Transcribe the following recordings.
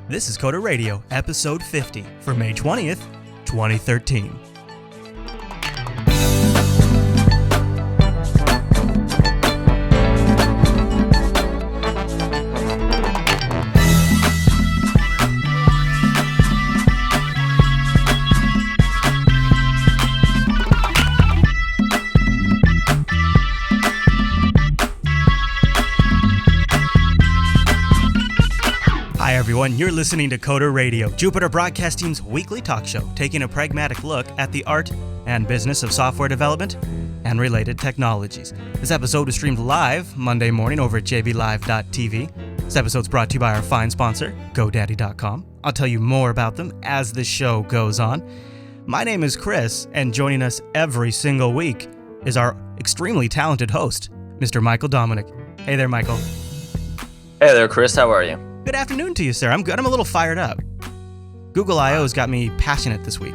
This is Coder Radio, episode 50 for May 20th, 2013. Hi everyone, you're listening to Coder Radio, Jupiter Broadcasting's weekly talk show, taking a pragmatic look at the art and business of software development and related technologies. This episode is streamed live Monday morning over at jblive.tv. This episode's brought to you by our fine sponsor, GoDaddy.com. I'll tell you more about them as the show goes on. My name is Chris, and joining us every single week is our extremely talented host, Mr. Michael Dominic. Hey there, Michael. Hey there, Chris. How are you? Good afternoon to you, sir. I'm good. I'm a little fired up. Google I/O's got me passionate this week.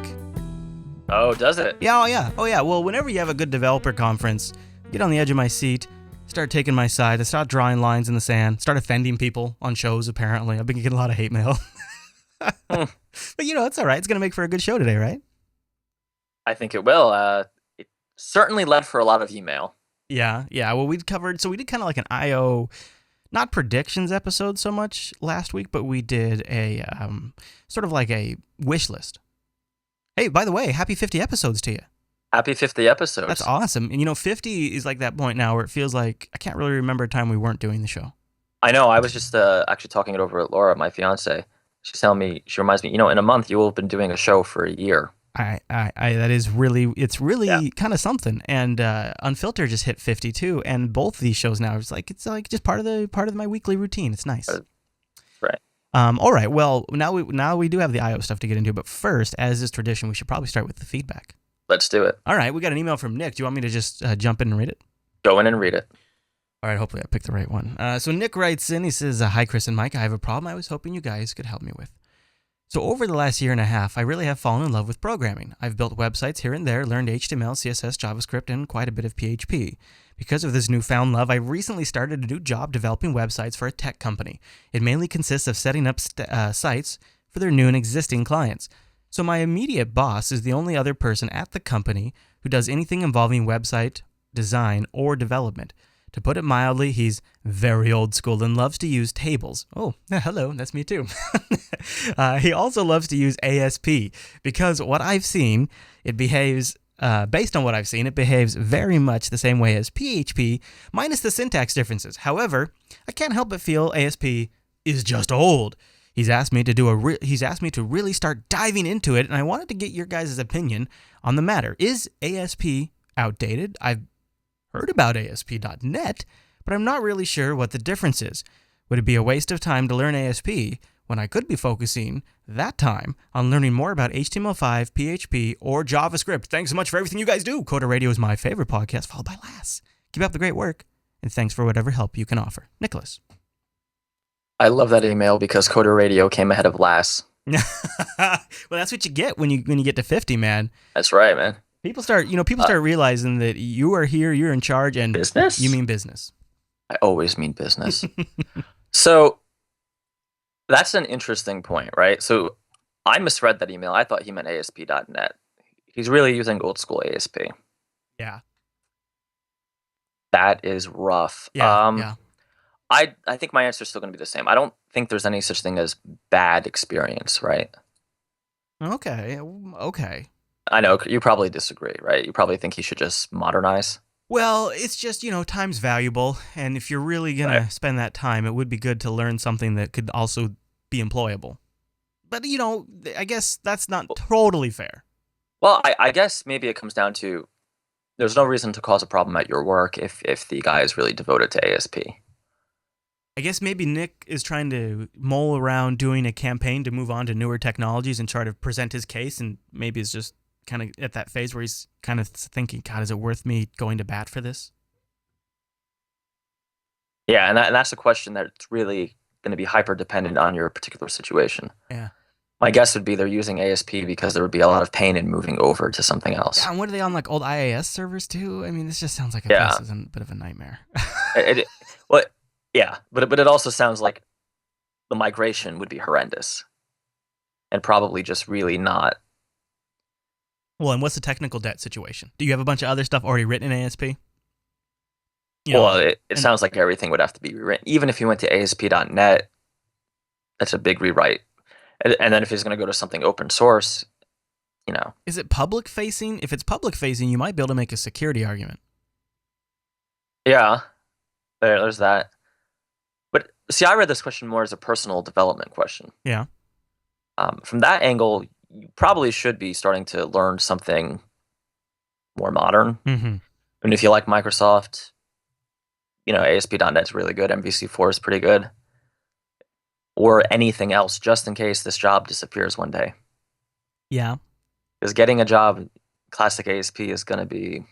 Oh, does it? Yeah. Well, whenever you have a good developer conference, get on the edge of my seat, start taking my side, I start drawing lines in the sand, start offending people on shows, apparently. I've been getting a lot of hate mail. But, it's all right. It's going to make for a good show today, right? I think it will. It certainly led for a lot of email. Yeah. Well, we did kind of like an I/O... not predictions episode so much last week, but we did a sort of like a wish list. Hey, by the way, happy 50 episodes to you. Happy 50 episodes. That's awesome. And 50 is like that point now where it feels like I can't really remember a time we weren't doing the show. I know. I was just actually talking it over with Laura, my fiance. She's telling me, she reminds me, in a month you will have been doing a show for a year. It's really kind of something. And Unfiltered just hit 52, and both these shows now it's like just part of my weekly routine. It's nice. Right. All right. Well, now we do have the I/O stuff to get into, but first, as is tradition, we should probably start with the feedback. Let's do it. All right. We got an email from Nick. Do you want me to just jump in and read it? Go in and read it. All right. Hopefully I picked the right one. So Nick writes in. He says, "Hi Chris and Mike. I have a problem I was hoping you guys could help me with. So over the last year and a half, I really have fallen in love with programming. I've built websites here and there, learned HTML, CSS, JavaScript, and quite a bit of PHP. Because of this newfound love, I recently started a new job developing websites for a tech company. It mainly consists of setting up sites for their new and existing clients. So my immediate boss is the only other person at the company who does anything involving website design or development. To put it mildly, he's very old school and loves to use tables. Oh, hello, that's me too. He also loves to use ASP because what I've seen, it behaves, based on what I've seen, it behaves very much the same way as PHP, minus the syntax differences. However, I can't help but feel ASP is just old. He's asked me to really start diving into it, and I wanted to get your guys' opinion on the matter. Is ASP outdated? I've heard about ASP.NET, but I'm not really sure what the difference is. Would it be a waste of time to learn ASP when I could be focusing that time on learning more about HTML5, PHP, or JavaScript? Thanks so much for everything you guys do. Coder Radio is my favorite podcast, followed by Lass. Keep up the great work, and thanks for whatever help you can offer. Nicholas." I love that email because Coder Radio came ahead of Lass. Well, that's what you get when you get to 50, man. That's right, man. People start realizing that you are here, you're in charge, and business? You mean business. I always mean business. So that's an interesting point, right? So I misread that email. I thought he meant ASP.NET. He's really using old school ASP. Yeah. That is rough. Yeah. I think my answer is still going to be the same. I don't think there's any such thing as bad experience, right? Okay. I know you probably disagree, right? You probably think he should just modernize. Well, it's just, time's valuable, and if you're really going to spend that time, it would be good to learn something that could also be employable. But, I guess that's not totally fair. Well, I guess maybe it comes down to there's no reason to cause a problem at your work if the guy is really devoted to ASP. I guess maybe Nick is trying to mull around doing a campaign to move on to newer technologies and try to present his case, and maybe it's just kind of at that phase where he's kind of thinking, God, is it worth me going to bat for this? Yeah, and that's a question that's really going to be hyper dependent on your particular situation. Yeah. My guess would be they're using ASP because there would be a lot of pain in moving over to something else. Yeah, and what are they on, like old IIS servers too? I mean, this just sounds like this is a bit of a nightmare. Well, yeah, but it also sounds like the migration would be horrendous and probably just really not. Well, and what's the technical debt situation? Do you have a bunch of other stuff already written in ASP? Well, it sounds like everything would have to be rewritten. Even if you went to ASP.NET, that's a big rewrite. And then if he's going to go to something open source, Is it public facing? If it's public facing, you might be able to make a security argument. Yeah, there's that. But see, I read this question more as a personal development question. Yeah. From that angle, you probably should be starting to learn something more modern. Mm-hmm. And if you like Microsoft, ASP.NET is really good. MVC4 is pretty good. Or anything else, just in case this job disappears one day. Yeah. Because getting a job classic ASP is going to be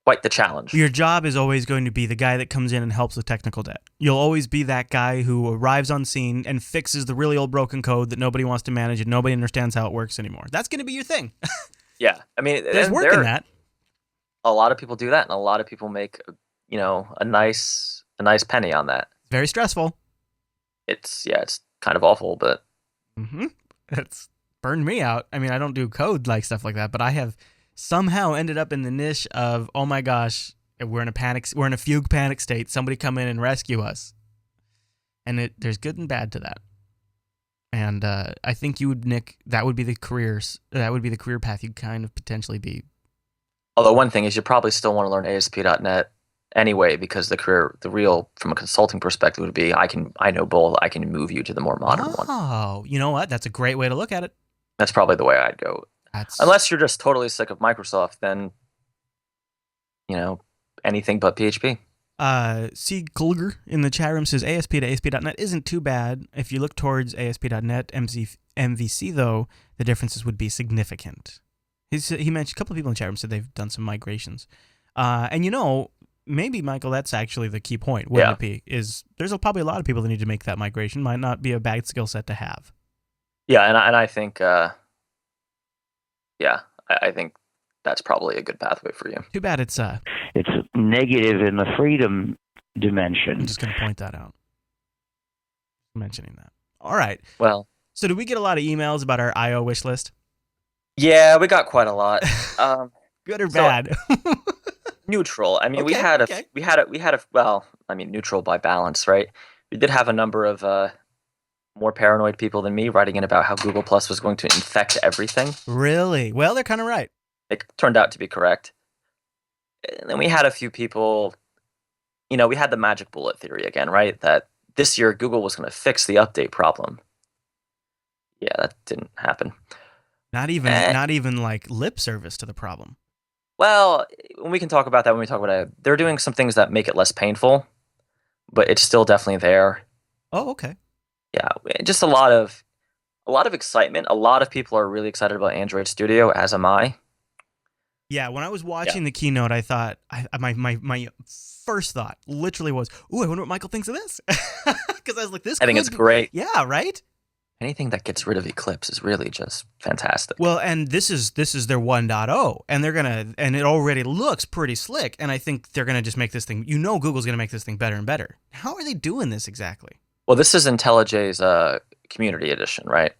quite the challenge. Your job is always going to be the guy that comes in and helps with technical debt. You'll always be that guy who arrives on scene and fixes the really old broken code that nobody wants to manage and nobody understands how it works anymore. That's going to be your thing. Yeah. I mean, there's work in that. A lot of people do that, and a lot of people make, a nice penny on that. Very stressful. It's kind of awful, but it's burned me out. I mean, I don't do code like stuff like that, but I have somehow ended up in the niche of, oh my gosh, we're in a fugue panic state. Somebody come in and rescue us. And there's good and bad to that. And I think you would, Nick, that would be the career path you'd kind of potentially be. Although one thing is you probably still want to learn ASP.NET anyway, because the real, from a consulting perspective, would be I know both. I can move you to the more modern one. Oh, you know what? That's a great way to look at it. That's probably the way I'd go. Unless you're just totally sick of Microsoft, then, anything but PHP. C. Kulger in the chat room says ASP to ASP.NET isn't too bad. If you look towards ASP.NET MVC, though, the differences would be significant. He mentioned, a couple of people in the chat room said they've done some migrations. And maybe, Michael, that's actually the key point, wouldn't it be? Is there's probably a lot of people that need to make that migration. Might not be a bad skill set to have. Yeah, and I think, I think that's probably a good pathway for you. Too bad it's negative in the freedom dimension. I'm just going to point that out. Mentioning that. All right. Well, so did we get a lot of emails about our IO wish list? Yeah, we got quite a lot. Good or bad? Neutral. I mean, we had a well, I mean, neutral by balance, right? We did have a number of more paranoid people than me writing in about how Google Plus was going to infect everything. Really? Well, they're kind of right. It turned out to be correct. And then we had a few people, we had the magic bullet theory again, right? That this year Google was going to fix the update problem. Yeah, that didn't happen. Not even like lip service to the problem. Well, we can talk about that when we talk about it. They're doing some things that make it less painful, but it's still definitely there. Oh, okay. Yeah, just a lot of excitement. A lot of people are really excited about Android Studio, as am I. Yeah, when I was watching the keynote, I thought my first thought literally was, "Ooh, I wonder what Michael thinks of this," because I was like, "This." I think it's great. Yeah, right. Anything that gets rid of Eclipse is really just fantastic. Well, and this is their 1.0, and it already looks pretty slick, and I think they're gonna just make this thing. Google's gonna make this thing better and better. How are they doing this exactly? Well, this is IntelliJ's Community Edition, right?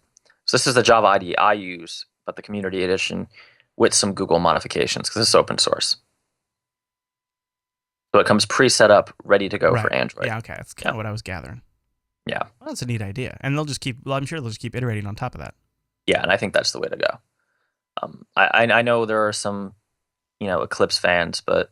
So this is the Java IDE I use, but the Community Edition with some Google modifications because it's open source. So it comes pre-set up, ready to go for Android. Yeah, okay, that's kind of what I was gathering. Yeah, well, that's a neat idea, and they'll just keep. Well, I'm sure they'll just keep iterating on top of that. Yeah, and I think that's the way to go. I know there are some, Eclipse fans, but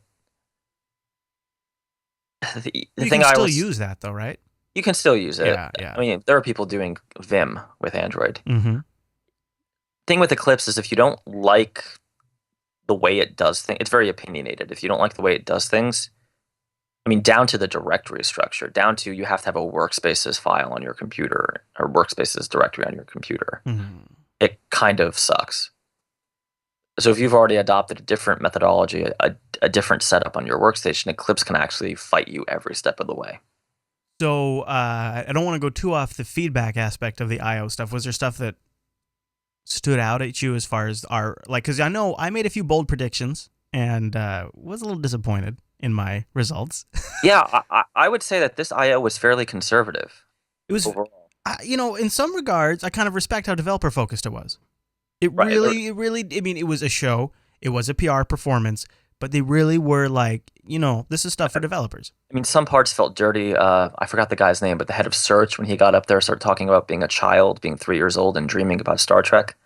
the you thing can still use that though, right? You can still use it. Yeah. I mean, there are people doing Vim with Android. Mm-hmm. Thing with Eclipse is if you don't like the way it does things, it's very opinionated. If you don't like the way it does things, I mean, down to the directory structure, down to you have to have a workspaces file on your computer or workspaces directory on your computer. Mm-hmm. It kind of sucks. So if you've already adopted a different methodology, a different setup on your workstation, Eclipse can actually fight you every step of the way. So I don't want to go too off the feedback aspect of the I/O stuff. Was there stuff that stood out at you as far as because I know I made a few bold predictions and was a little disappointed in my results. Yeah, I would say that this I/O was fairly conservative. It was, overall. in some regards, I kind of respect how developer focused it was. It Right. really, I mean, it was a show, it was a PR performance, but they really were like, this is stuff for developers. I mean, some parts felt dirty. I forgot the guy's name, but the head of search, when he got up there, started talking about being a child, being 3 years old, and dreaming about Star Trek.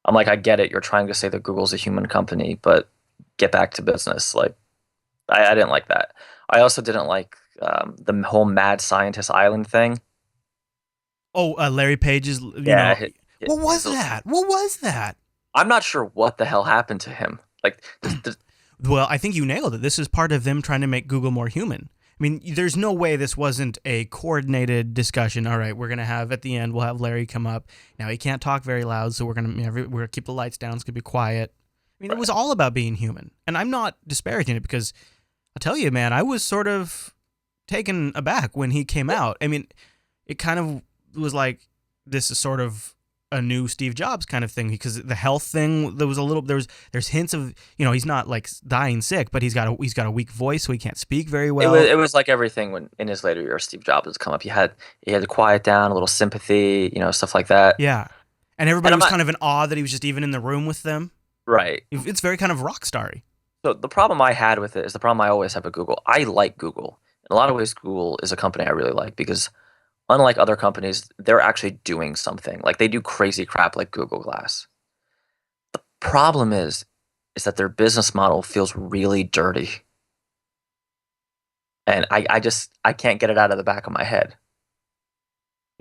I'm like, I get it. You're trying to say that Google's a human company, but get back to business. Like, I didn't like that. I also didn't like the whole mad scientist island thing. Oh, Larry Page's, Yeah, what was that? What was that? I'm not sure what the hell happened to him. Like, Well, I think you nailed it. This is part of them trying to make Google more human. I mean, there's no way this wasn't a coordinated discussion. All right, we're going to have at the end, we'll have Larry come up. Now, he can't talk very loud, so we're going to keep the lights down. It's going to be quiet. I mean, It was all about being human. And I'm not disparaging it because I'll tell you, man, I was sort of taken aback when he came out. I mean, it kind of was like, this is sort of a new Steve Jobs kind of thing, because the health thing, there was a little, there's hints of, he's not like dying sick, but he's got a weak voice, so he can't speak very well. It was like everything when in his later years, Steve Jobs would come up. He had to quiet down, a little sympathy, stuff like that. Yeah, and everybody was kind of in awe that he was just even in the room with them. Right. It's very kind of rock starry. So the problem I had with it is the problem I always have with Google. I like Google. In a lot of ways, Google is a company I really like because unlike other companies, they're actually doing something. Like they do crazy crap like Google Glass. The problem is that their business model feels really dirty. And I can't get it out of the back of my head.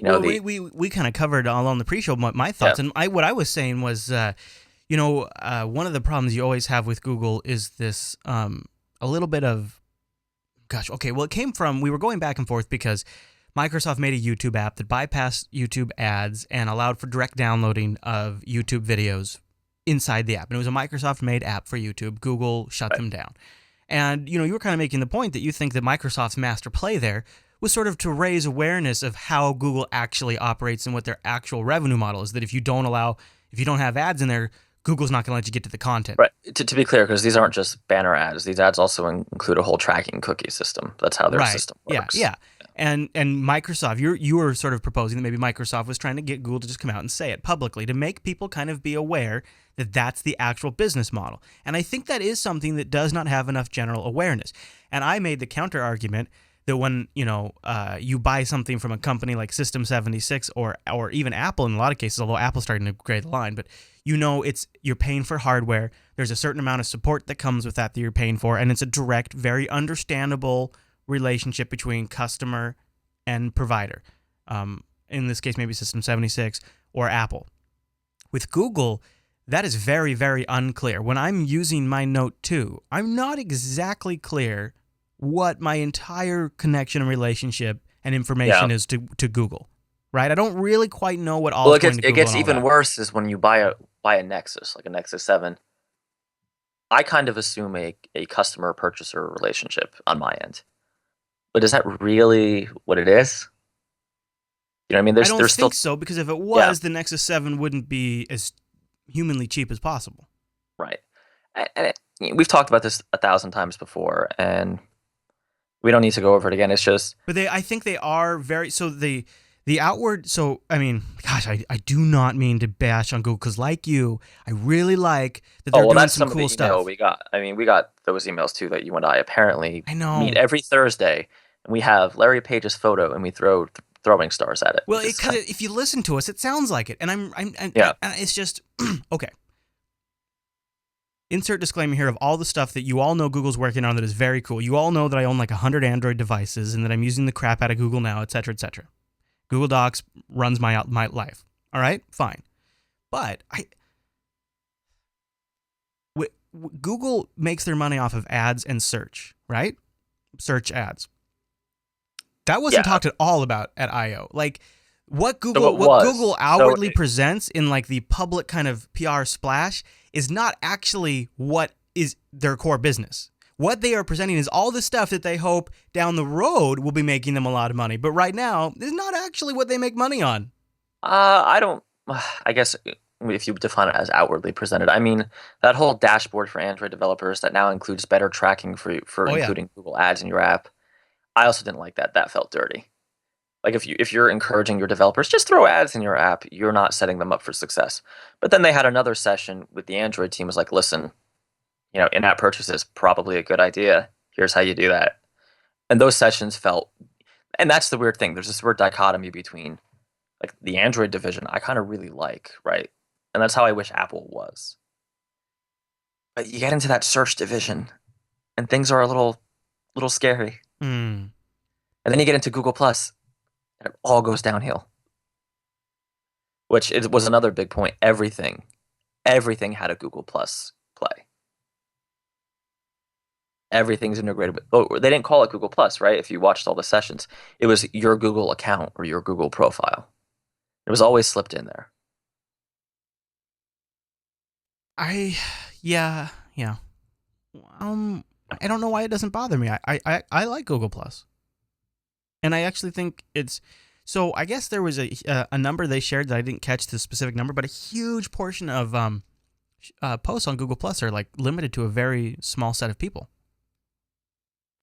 We kind of covered all on the pre-show my thoughts, and what I was saying was, one of the problems you always have with Google is this a little bit of, it came from, we were going back and forth because Microsoft made a YouTube app that bypassed YouTube ads and allowed for direct downloading of YouTube videos inside the app. And it was a Microsoft-made app for YouTube. Google shut them down. And, you were kind of making the point that you think that Microsoft's master play there was sort of to raise awareness of how Google actually operates and what their actual revenue model is, that if you don't have ads in there, Google's not going to let you get to the content. Right. To be clear, because these aren't just banner ads. These ads also include a whole tracking cookie system. That's how their system works. Yeah. And Microsoft, you were sort of proposing that maybe Microsoft was trying to get Google to just come out and say it publicly to make people kind of be aware that that's the actual business model. And I think that is something that does not have enough general awareness. And I made the counter argument that when you buy something from a company like System 76 or even Apple in a lot of cases, although Apple's starting to upgrade the line, but you're paying for hardware. There's a certain amount of support that comes with that you're paying for, and it's a direct, very understandable relationship between customer and provider. In this case, maybe System 76 or Apple. With Google, that is very, very unclear. When I'm using my Note 2, I'm not exactly clear what my entire connection and relationship and information is to Google, right? I don't really quite know what all. Well, it gets even worse is when you buy a Nexus, like a Nexus 7. I kind of assume a customer purchaser relationship on my end, but is that really what it is? You know what I mean? I don't think so, because if it was, the Nexus 7 wouldn't be as humanly cheap as possible. Right. And we've talked about this 1,000 times before, and we don't need to go over it again. It's just, but I think they are very, so the outward. So I mean, gosh, I do not mean to bash on Google, because like you, I really like that they're doing some cool stuff. We got those emails too that you and I apparently meet every Thursday, and we have Larry Page's photo, and we throw throwing stars at it. Well, because if you listen to us, it sounds like it, and it's just okay. Insert disclaimer here of all the stuff that you all know Google's working on that is very cool. You all know that I own like 100 Android devices and that I'm using the crap out of Google now, etc., etc. Google Docs runs my life. All right, fine. But Google makes their money off of ads and search, right? Search ads. That wasn't talked at all about at I/O. Like what Google outwardly presents in like the public kind of PR splash is not actually what is their core business. What they are presenting is all the stuff that they hope down the road will be making them a lot of money. But right now, is not actually what they make money on. I guess if you define it as outwardly presented, I mean, that whole dashboard for Android developers that now includes better tracking for including Google Ads in your app. I also didn't like that. That felt dirty. Like if you're encouraging your developers, just throw ads in your app, you're not setting them up for success. But then they had another session with the Android team was like, listen, in-app purchase is probably a good idea. Here's how you do that. And those sessions felt, and that's the weird thing. There's this weird dichotomy between like the Android division I kind of really like, right? And that's how I wish Apple was. But you get into that search division and things are a little scary. Mm. And then you get into Google Plus and it all goes downhill. Which it was another big point. Everything had a Google Plus play. Everything's integrated with. Oh, they didn't call it Google Plus, right? If you watched all the sessions, it was your Google account or your Google profile. It was always slipped in there. Yeah. I don't know why it doesn't bother me. I like Google Plus, and I actually think it's. So I guess there was a number they shared that I didn't catch the specific number, but a huge portion of posts on Google Plus are like limited to a very small set of people.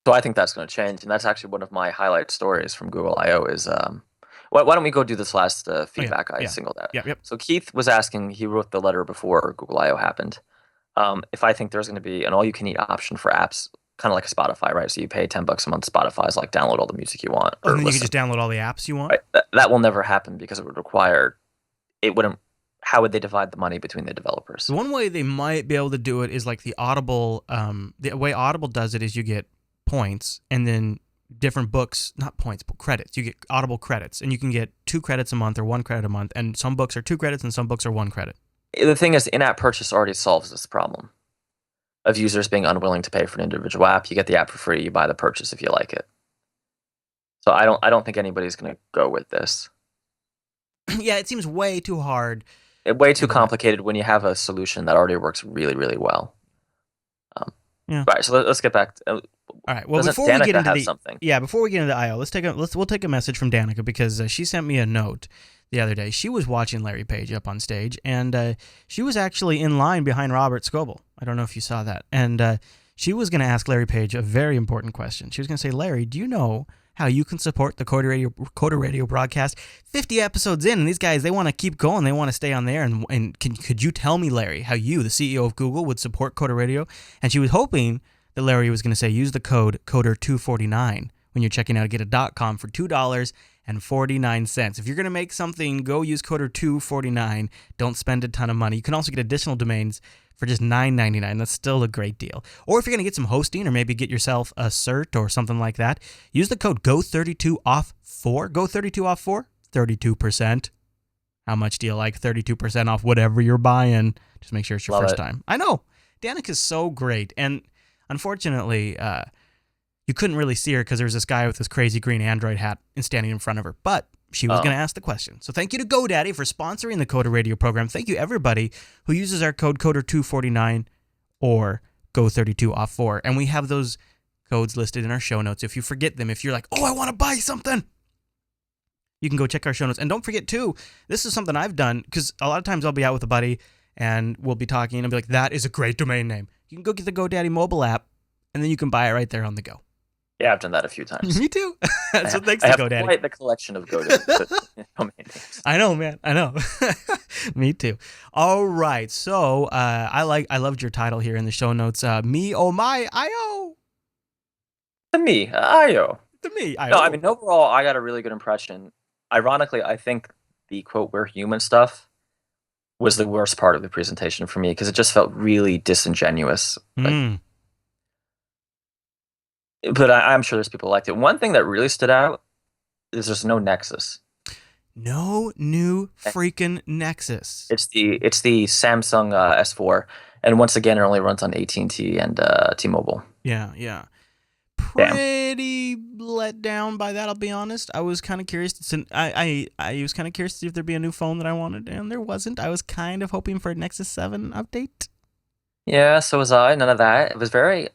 So I think that's going to change, and that's actually one of my highlight stories from Google I/O is why don't we go do this last feedback I singled out? Yep. So Keith was asking, he wrote the letter before Google I/O happened, if I think there's going to be an all-you-can-eat option for apps, kind of like a Spotify, right? So you pay $10 a month. Spotify's like download all the music you want. And then you can just download all the apps you want? Right. That will never happen because it would require, it wouldn't, how would they divide the money between the developers? The one way they might be able to do it is like the Audible, the way Audible does it is you get points and then different books, not points, but credits. You get Audible credits and you can get 2 credits a month or 1 credit a month. And some books are 2 credits and some books are 1 credit. The thing is, in-app purchase already solves this problem of users being unwilling to pay for an individual app. You get the app for free, you buy the purchase if you like it. So I don't think anybody's going to go with this. Yeah, it seems way too hard. Way too complicated when you have a solution that already works really, really well. Right, so let's get back to, all right. Well, before we get into something. Yeah, before we get into I/O, we'll take a message from Danica because she sent me a note the other day. She was watching Larry Page up on stage, and she was actually in line behind Robert Scoble. I don't know if you saw that. And she was going to ask Larry Page a very important question. She was going to say, Larry, do you know how you can support the Coder Radio broadcast 50 episodes in? And these guys, they want to keep going. They want to stay on there. And could you tell me, Larry, how you, the CEO of Google, would support Coder Radio? And she was hoping that Larry was going to say, use the code CODER249 when you're checking out get.com for $2.49. If you're going to make something, go use CODER249. Don't spend a ton of money. You can also get additional domains for just $9.99. That's still a great deal. Or if you're going to get some hosting or maybe get yourself a cert or something like that, use the code GO32OFF4. GO32OFF4, 32%. How much do you like 32% off whatever you're buying? Just make sure it's your first time. I know. Danica's so great. And unfortunately, you couldn't really see her because there was this guy with this crazy green Android hat and standing in front of her. But she was going to ask the question. So thank you to GoDaddy for sponsoring the Coder Radio program. Thank you, everybody who uses our code CODER249 or GO32OFF4. And we have those codes listed in our show notes. If you forget them, if you're like, oh, I want to buy something, you can go check our show notes. And don't forget, too, this is something I've done because a lot of times I'll be out with a buddy and we'll be talking and be like, that is a great domain name. You can go get the GoDaddy mobile app and then you can buy it right there on the go. Yeah, I've done that a few times. Me too. So thanks to GoDaddy. I have quite the collection of GoDaddy domain names. I know, man. I know. Me too. All right. So I loved your title here in the show notes. Me, oh my, I-O. To me, I-O. To me, I-O. No, I mean, overall, I got a really good impression. Ironically, I think the quote, we're human stuff was the worst part of the presentation for me because it just felt really disingenuous. But I'm sure there's people who liked it. One thing that really stood out is there's no Nexus. No new freaking Nexus. It's the Samsung S4, and once again, it only runs on AT&T and T-Mobile. Yeah. Pretty let down by that, I'll be honest. I was kind of curious. I was kind of curious to see if there'd be a new phone that I wanted, and there wasn't. I was kind of hoping for a Nexus 7 update. Yeah, so was I. None of that. It was very...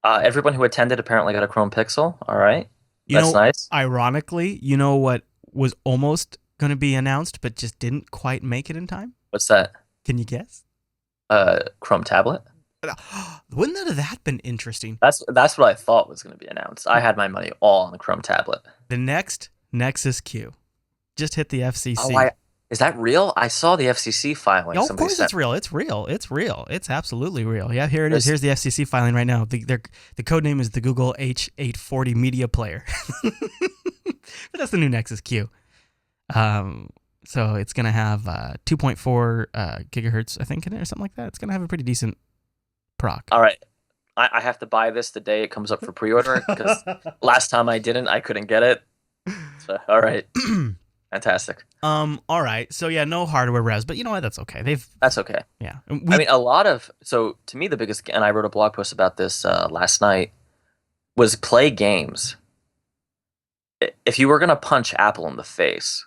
everyone who attended apparently got a Chrome Pixel. All right. That's nice. Ironically, you know what was almost going to be announced but just didn't quite make it in time? What's that? Can you guess? Chrome Tablet. Wouldn't that have been interesting? That's what I thought was going to be announced. I had my money all on the Chrome Tablet. The next Nexus Q. Just hit the FCC. Oh, is that real? I saw the FCC filing. Oh, of course it's real. It's real. It's real. It's absolutely real. Yeah, here it is. Here's the FCC filing right now. The code name is the Google H840 Media Player. But that's the new Nexus Q. So it's going to have 2.4 gigahertz, I think, in it or something like that. It's going to have a pretty decent proc. All right. I have to buy this the day it comes up for pre-order because last time I didn't, I couldn't get it. So, all right. Fantastic. All right. So yeah, no hardware revs, but you know what? That's okay. That's okay. Yeah. So to me, the biggest, and I wrote a blog post about this last night, was play games. If you were going to punch Apple in the face,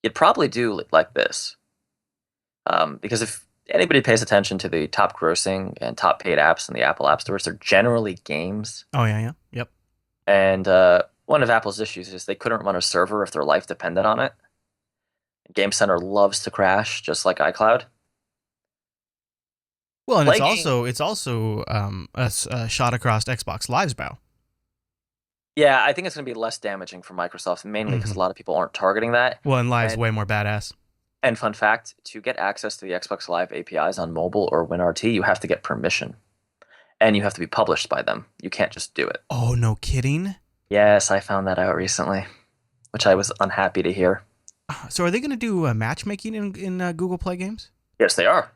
you'd probably do it like this. Because if anybody pays attention to the top grossing and top paid apps in the Apple App Stores, they're generally games. Oh, yeah. Yep. And one of Apple's issues is they couldn't run a server if their life depended on it. Game Center loves to crash, just like iCloud. Well, and it's also a shot across Xbox Live's bow. Yeah, I think it's going to be less damaging for Microsoft, mainly because a lot of people aren't targeting that. Well, and Live's way more badass. And fun fact, to get access to the Xbox Live APIs on mobile or WinRT, you have to get permission. And you have to be published by them. You can't just do it. Oh, no kidding? Yes, I found that out recently, which I was unhappy to hear. So are they going to do matchmaking in Google Play games? Yes, they are.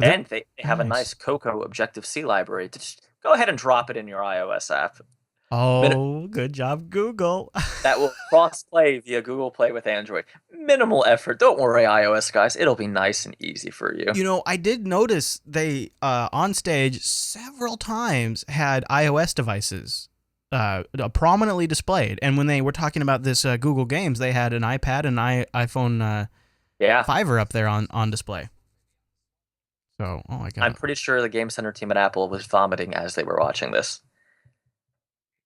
And they have a nice Cocoa Objective-C library to just go ahead and drop it in your iOS app. Oh, good job, Google. That will cross-play via Google Play with Android. Minimal effort. Don't worry, iOS guys. It'll be nice and easy for you. You know, I did notice they, on stage, several times had iOS devices prominently displayed. And when they were talking about this Google Games, they had an iPad and iPhone 5 up there on display. So, oh my God. I'm pretty sure the Game Center team at Apple was vomiting as they were watching this.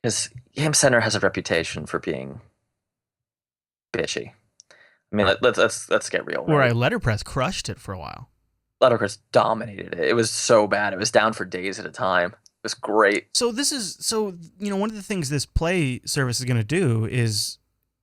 Because Game Center has a reputation for being bitchy. I mean, let's get real. Right? Letterpress crushed it for a while. Letterpress dominated it. It was so bad. It was down for days at a time. It was great. So one of the things this Play service is going to do is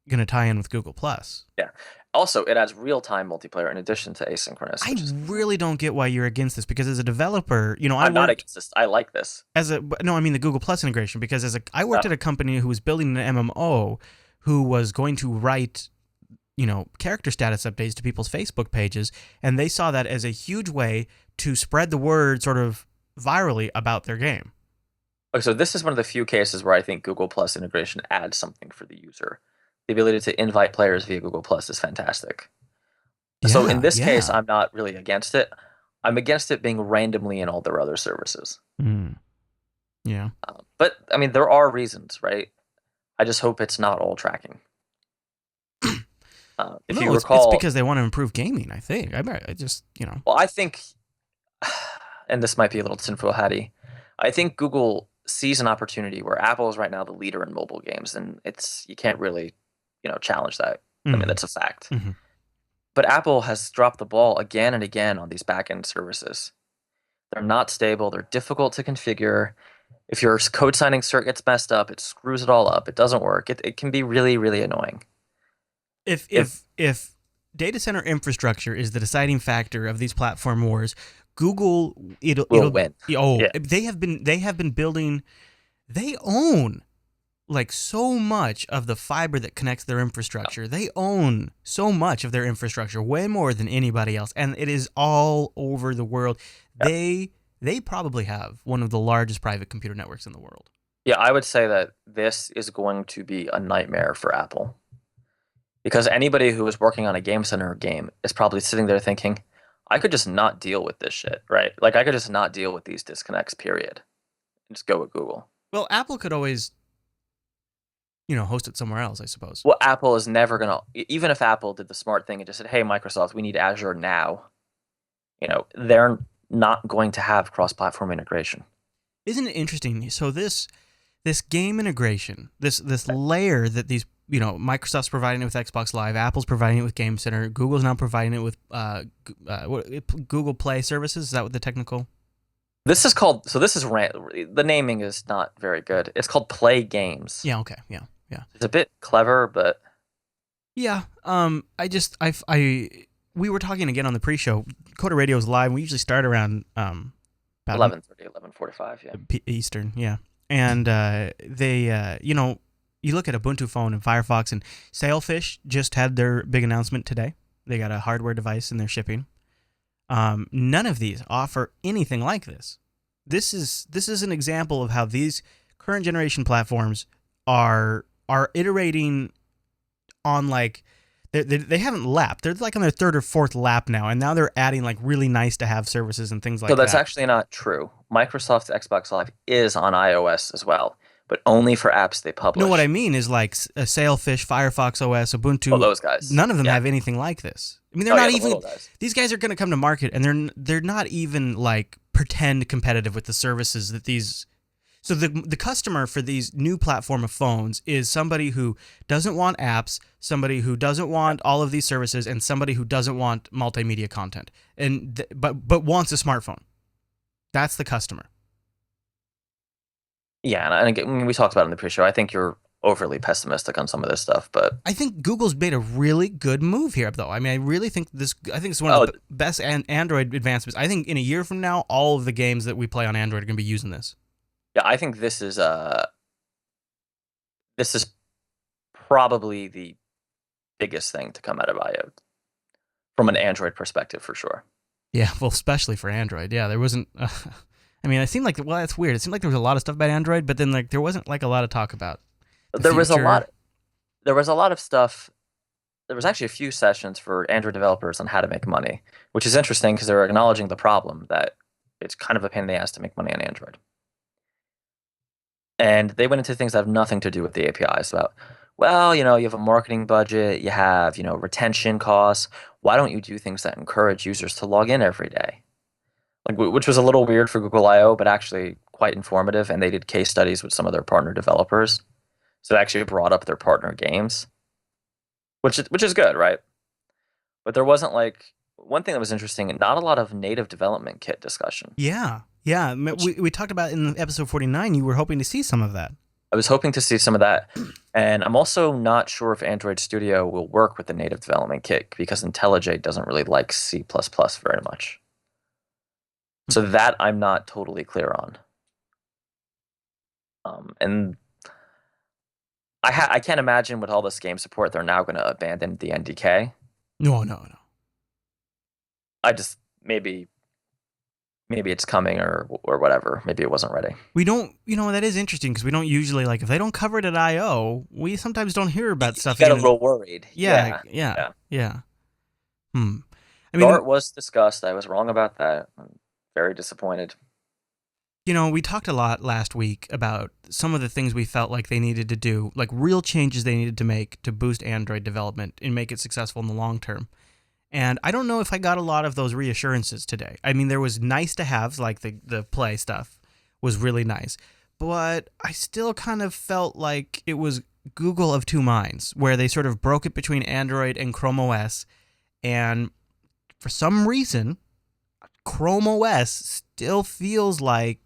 going to tie in with Google Plus. Yeah. Also, it adds real-time multiplayer in addition to asynchronous. I really don't get why you're against this, because as a developer, I'm not against this. I like this. I mean the Google Plus integration, because I worked at a company who was building an MMO who was going to write, character status updates to people's Facebook pages, and they saw that as a huge way to spread the word sort of virally about their game. Okay, so this is one of the few cases where I think Google Plus integration adds something for the user. The ability to invite players via Google Plus is fantastic. Yeah, so in this case, I'm not really against it. I'm against it being randomly in all their other services. Yeah. But, I mean, there are reasons, right? I just hope it's not all tracking. If you recall... It's because they want to improve gaming, I think. I just. Well, I think, and this might be a little tinfoil hatty, I think Google sees an opportunity where Apple is right now the leader in mobile games, and you can't really... challenge that. I mean, that's a fact. Mm-hmm. But Apple has dropped the ball again and again on these back-end services. They're not stable. They're difficult to configure. If your code signing cert gets messed up, it screws it all up. It doesn't work. It can be really, really annoying. If data center infrastructure is the deciding factor of these platform wars, Google it'll win. Oh, yeah. They have been building. They own so much of the fiber that connects their infrastructure. Oh. They own so much of their infrastructure, way more than anybody else, and it is all over the world. Yep. They probably have one of the largest private computer networks in the world. Yeah, I would say that this is going to be a nightmare for Apple. Because anybody who is working on a Game Center game is probably sitting there thinking, I could just not deal with this shit, right? I could just not deal with these disconnects, period. And just go with Google. Well, Apple could always... host it somewhere else, I suppose. Well, Apple is never going to... Even if Apple did the smart thing and just said, hey, Microsoft, we need Azure now, they're not going to have cross-platform integration. Isn't it interesting? So this game integration, this layer that these... Microsoft's providing it with Xbox Live, Apple's providing it with Game Center, Google's now providing it with Google Play services. Is that what the technical... This is called... So this is... The naming is not very good. It's called Play Games. Yeah, okay, yeah. It's a bit clever, but Yeah. We were talking again on the pre-show. Coda Radio is live. We usually start around about 11:30, 11:45. Yeah. Eastern. Yeah. And you look at Ubuntu phone and Firefox, and Sailfish just had their big announcement today. They got a hardware device and they're shipping. None of these offer anything like this. This is an example of how these current generation platforms are iterating on like they haven't lapped. They're like on their third or fourth lap now, and now they're adding like really nice to have services and things like that. So that's actually not true. Microsoft's Xbox Live is on iOS as well, but only for apps they publish. No, what I mean is like a Sailfish, Firefox OS, Ubuntu. Oh, those guys. None of them have anything like this. I mean, they're not even. These guys are going to come to market, and they're not even like pretend competitive with the services that these. So the customer for these new platform of phones is somebody who doesn't want apps, somebody who doesn't want all of these services, and somebody who doesn't want multimedia content, but wants a smartphone. That's the customer. Yeah, and again, we talked about it in the pre-show. I think you're overly pessimistic on some of this stuff, but I think Google's made a really good move here, though. I mean, I really think it's one of the best Android advancements. I think in a year from now, all of the games that we play on Android are going to be using this. Yeah, I think this is probably the biggest thing to come out of I/O from an Android perspective, for sure. Yeah, well, especially for Android. Yeah, there wasn't. I mean, it seemed like that's weird. It seemed like there was a lot of stuff about Android, but then like there wasn't like a lot of talk about. There was a lot of stuff. There was actually a few sessions for Android developers on how to make money, which is interesting because they're acknowledging the problem that it's kind of a pain in the ass to make money on Android. And they went into things that have nothing to do with the APIs about, well, you have a marketing budget, you have, retention costs. Why don't you do things that encourage users to log in every day? Like, which was a little weird for Google I/O, but actually quite informative. And they did case studies with some of their partner developers. So they actually brought up their partner games, which is good, right? But there wasn't one thing that was interesting, not a lot of native development kit discussion. Yeah. Yeah, we talked about in episode 49, you were hoping to see some of that. I was hoping to see some of that. And I'm also not sure if Android Studio will work with the native development kit because IntelliJ doesn't really like C++ very much. So that I'm not totally clear on. And I can't imagine with all this game support, they're now going to abandon the NDK. No. I just, maybe it's coming or whatever. Maybe it wasn't ready. We don't, that is interesting because we don't usually, like, if they don't cover it at I/O, we sometimes don't hear about stuff. You get a little worried. Yeah. I mean, Dart was discussed. I was wrong about that. I'm very disappointed. We talked a lot last week about some of the things we felt like they needed to do, like real changes they needed to make to boost Android development and make it successful in the long term. And I don't know if I got a lot of those reassurances today. I mean, there was nice to have, like the play stuff was really nice. But I still kind of felt like it was Google of two minds, where they sort of broke it between Android and Chrome OS. And for some reason, Chrome OS still feels like...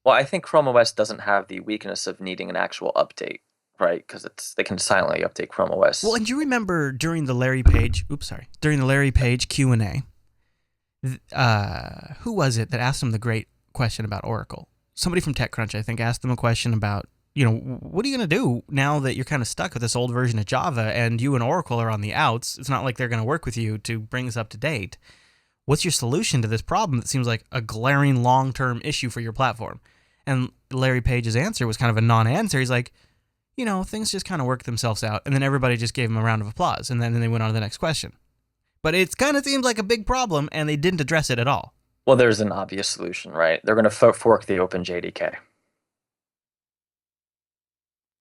Well, I think Chrome OS doesn't have the weakness of needing an actual update. Right, because they can silently update Chrome OS. Well, and you remember during the Larry Page Q&A, who was it that asked him the great question about Oracle? Somebody from TechCrunch, I think, asked them a question about, what are you going to do now that you're kind of stuck with this old version of Java and you and Oracle are on the outs? It's not like they're going to work with you to bring this up to date. What's your solution to this problem that seems like a glaring long-term issue for your platform? And Larry Page's answer was kind of a non-answer. He's like, things just kind of work themselves out. And then everybody just gave him a round of applause. And then they went on to the next question. But it kind of seems like a big problem, and they didn't address it at all. Well, there's an obvious solution, right? They're going to fork the OpenJDK.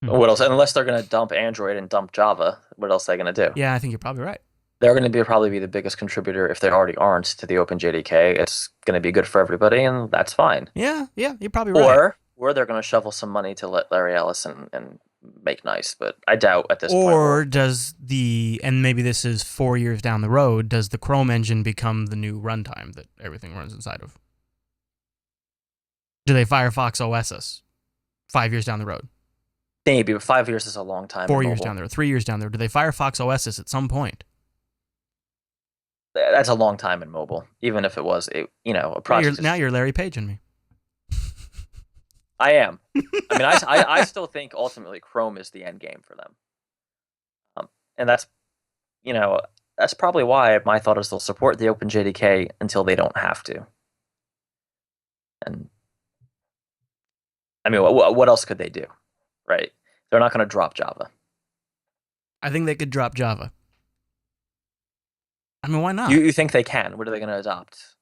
What else? Unless they're going to dump Android and dump Java, what else are they going to do? Yeah, I think you're probably right. They're going to probably be the biggest contributor, if they already aren't, to the OpenJDK. It's going to be good for everybody, and that's fine. Yeah, you're probably right. Or they're going to shovel some money to let Larry Ellison and make nice, but I doubt at this point. Or does and maybe this is 4 years down the road, does the Chrome engine become the new runtime that everything runs inside of? Do they Firefox OS us 5 years down the road? Maybe, but 5 years is a long time. 4 years down there, 3 years down there. Do they Firefox OS this at some point? That's a long time in mobile, even if it was, a project. Now you're Larry Page and me. I am. I mean, I still think ultimately Chrome is the end game for them. And that's, that's probably why my thought is they'll support the OpenJDK until they don't have to. And I mean, what else could they do, right? They're not going to drop Java. I think they could drop Java. I mean, why not? You think they can? What are they going to adopt?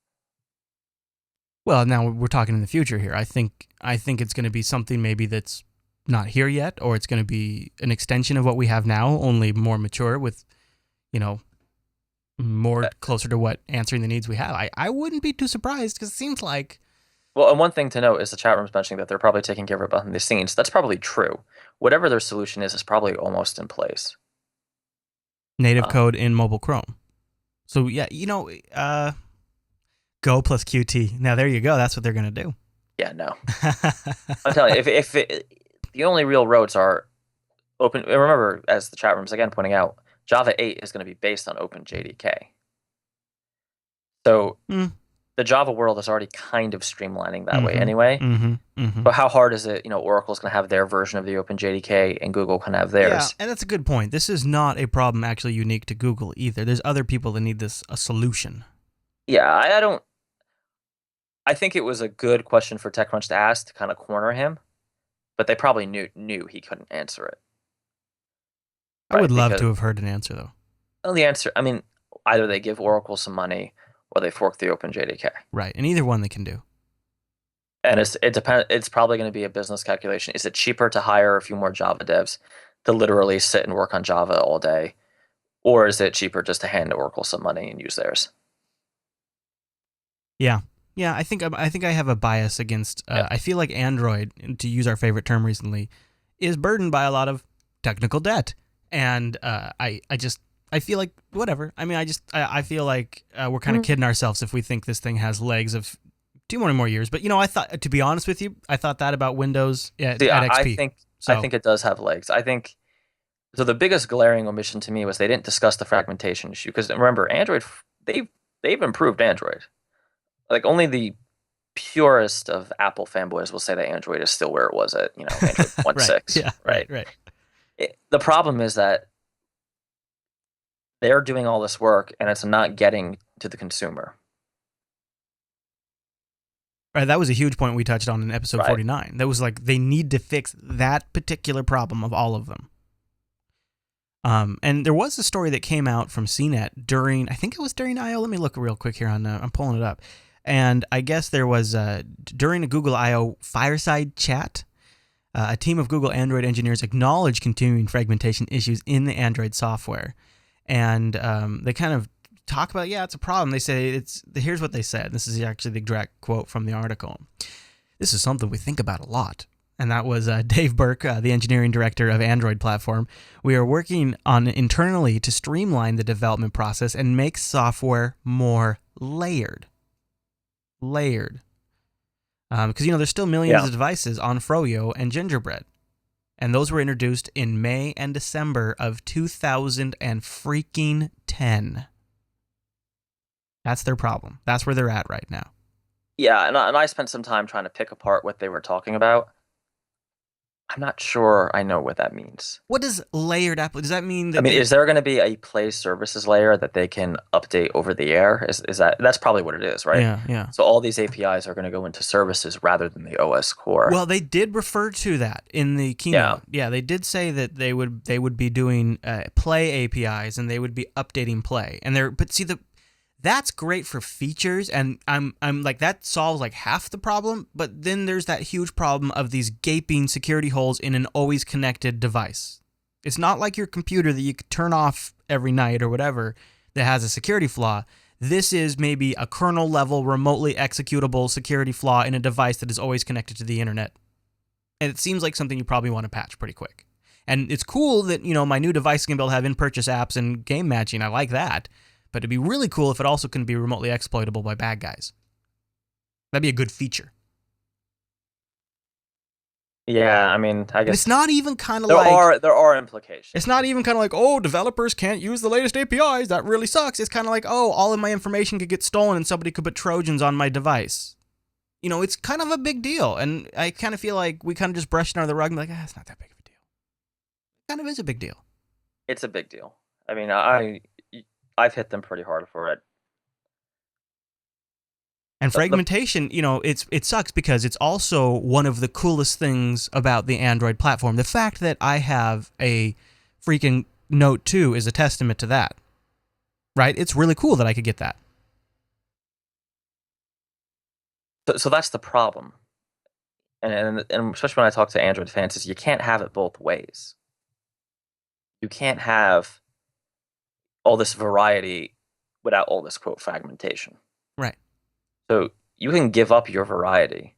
Well, now we're talking in the future here. I think it's going to be something maybe that's not here yet, or it's going to be an extension of what we have now, only more mature with, more closer to what answering the needs we have. I wouldn't be too surprised because it seems like. Well, and one thing to note is the chat room's mentioning that they're probably taking care of it behind the scenes. That's probably true. Whatever their solution is probably almost in place. Native code in mobile Chrome. So yeah, Go plus Qt. Now there you go. That's what they're gonna do. Yeah, no. I'm telling you, if the only real roads are open. Remember, as the chat room's again pointing out, Java 8 is going to be based on OpenJDK. So the Java world is already kind of streamlining that way anyway. But how hard is it? Oracle's going to have their version of the OpenJDK, and Google can have theirs. Yeah, and that's a good point. This is not a problem actually unique to Google either. There's other people that need a solution. Yeah, I think it was a good question for TechCrunch to ask to kind of corner him, but they probably knew he couldn't answer it. I would love to have heard an answer, though. Well, the answer, I mean, either they give Oracle some money or they fork the OpenJDK. Right, and either one they can do. And it depends. It's probably going to be a business calculation. Is it cheaper to hire a few more Java devs to literally sit and work on Java all day, or is it cheaper just to hand Oracle some money and use theirs? Yeah. Yeah, I think I have a bias against. I feel like Android, to use our favorite term recently, is burdened by a lot of technical debt, and I feel like whatever. I mean, I feel like we're kind of kidding ourselves if we think this thing has legs of 2 more years. But I thought, to be honest with you, I thought that about Windows at XP. I think it does have legs. I think so. The biggest glaring omission to me was they didn't discuss the fragmentation issue, because remember, Android they've improved Android. Like, only the purest of Apple fanboys will say that Android is still where it was at, Android 1.6. Right. Yeah, right. The problem is that they're doing all this work and it's not getting to the consumer. Right, that was a huge point we touched on in episode 49. That was like, they need to fix that particular problem of all of them. And there was a story that came out from CNET during, I think it was during I/O. Let me look real quick here I'm pulling it up. And I guess there was, during a Google I/O fireside chat, a team of Google Android engineers acknowledged continuing fragmentation issues in the Android software. And they kind of talk about, it's a problem. They say, here's what they said. This is actually the direct quote from the article. This is something we think about a lot. And that was Dave Burke, the engineering director of Android platform. We are working on internally to streamline the development process and make software more layered. Because there's still millions of devices on Froyo and Gingerbread, and those were introduced in May and December of 2010. That's their problem. That's where they're at right now. Yeah, and I spent some time trying to pick apart what they were talking about. I'm not sure I know what that means. What does layered app? Does that mean that? I mean, is there going to be a Play services layer that they can update over the air? Is that's probably what it is, right? Yeah. So all these APIs are going to go into services rather than the OS core. Well, they did refer to that in the keynote. Yeah, they did say that they would be doing Play APIs and they would be updating Play. But see, that's great for features, and I'm like, that solves like half the problem, but then there's that huge problem of these gaping security holes in an always connected device. It's not like your computer that you could turn off every night or whatever that has a security flaw. This is maybe a kernel level remotely executable security flaw in a device that is always connected to the internet. And it seems like something you probably want to patch pretty quick. And it's cool that, my new device can be able to have in-purchase apps and game matching. I like that. But it'd be really cool if it also can be remotely exploitable by bad guys. That'd be a good feature. Yeah, I mean, I And it's guess not even kind of there like are implications. it's not even kind of like, oh, developers can't use the latest APIs. That really sucks. It's kind of like, oh, all of my information could get stolen and somebody could put Trojans on my device. You know, it's kind of a big deal. And I kind of feel like we kind of just brush it under the rug and be like, it's not that big of a deal. It kind of is a big deal. It's a big deal. I mean, I've hit them pretty hard for it. And fragmentation, you know, it sucks because it's also one of the coolest things about the Android platform. The fact that I have a freaking Note 2 is a testament to that. Right? It's really cool that I could get that. So that's the problem. And especially when I talk to Android fans, is you can't have it both ways. You can't have all this variety without all this quote fragmentation. Right. So you can give up your variety,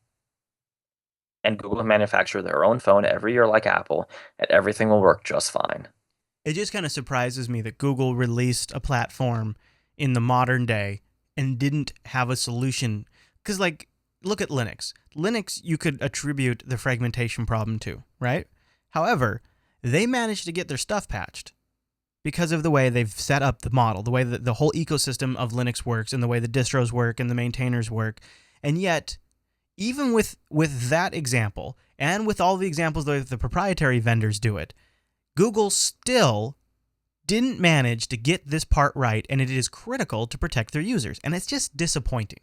and Google can manufacture their own phone every year like Apple, and everything will work just fine. It just kind of surprises me that Google released a platform in the modern day and didn't have a solution. Because, like, look at Linux. Linux, you could attribute the fragmentation problem to, right? However, they managed to get their stuff patched because of the way they've set up the model, the way that the whole ecosystem of Linux works, and the way the distros work and the maintainers work. And yet, even with that example, and with all the examples that the proprietary vendors do it, Google still didn't manage to get this part right, and it is critical to protect their users. And it's just disappointing.